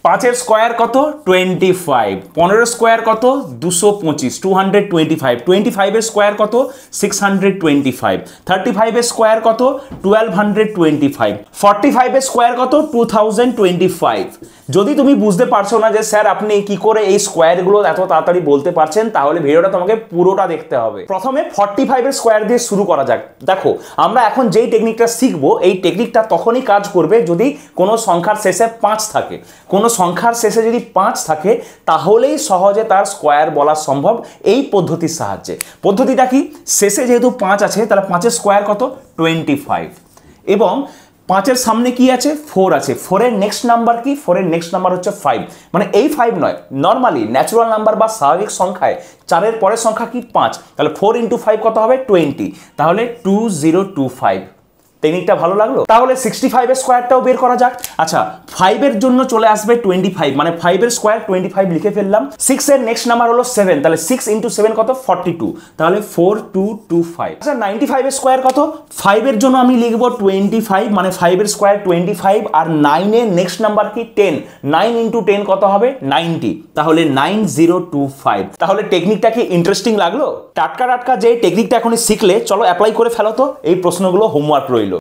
5 square কত 25, 15 square কত 225, 225, 25 এর স্কয়ার কত 625, 35 এর স্কয়ার কত 1225, 45 এর স্কয়ার কত 2025। যদি তুমি বুঝতে পারছো না যে স্যার আপনি কি করে এই স্কয়ারগুলো এত তাড়াতাড়ি বলতে পারছেন, তাহলে ভিডিওটা তোমাকে পুরোটা দেখতে হবে। প্রথমে 45 এর স্কয়ার দিয়ে শুরু করা যাক। দেখো আমরা এখন যেই টেকনিকটা শিখবো, এই টেকনিকটা তখনই কাজ করবে যদি কোনো সংখ্যার শেষে 5 থাকে। কোনো সংখ্যার শেষে যদি 5 থাকে তাহলেই সহজে তার স্কয়ার বলা সম্ভব এই পদ্ধতির সাহায্যে। পদ্ধতিটা কি, শেষে যেহেতু 5 আছে তাহলে 5 এর স্কয়ার কত 25, এবং 5 এর সামনে কি আছে 4 আছে, 4 এর নেক্সট নাম্বার কি, 4 এর নেক্সট নাম্বার হচ্ছে 5, মানে এই 5 নয়, নর্মালি ন্যাচুরাল নাম্বার বা স্বাভাবিক সংখ্যায় 4 এর পরের সংখ্যা কি 5, তাহলে 4 × 5 কত হবে 20, তাহলে 2025। টেকনিকটা ভালো লাগলো? তাহলে 65 এর স্কয়ারটাও বের করা যাক। আচ্ছা 5 এর জন্য চলে আসবে 25, মানে 5 এর স্কয়ার 25 লিখে ফেললাম। 6 এর নেক্সট নাম্বার হলো 7, তাহলে 6 × 7 কত 42, তাহলে 4225। আচ্ছা 95 এর স্কয়ার কত, 5 এর জন্য আমি লিখব 25, মানে 5 এর স্কয়ার 25, আর 9 এর নেক্সট নাম্বার কি 10, 9 × 10 কত হবে 90, তাহলে 9025। তাহলে টেকনিকটা কি ইন্টারেস্টিং লাগলো? টাটকা যে টেকনিকটা এখনই শিখলে, চলো অ্যাপ্লাই করে ফেলো তো। এই প্রশ্নগুলো হোমওয়ার্ক রইল।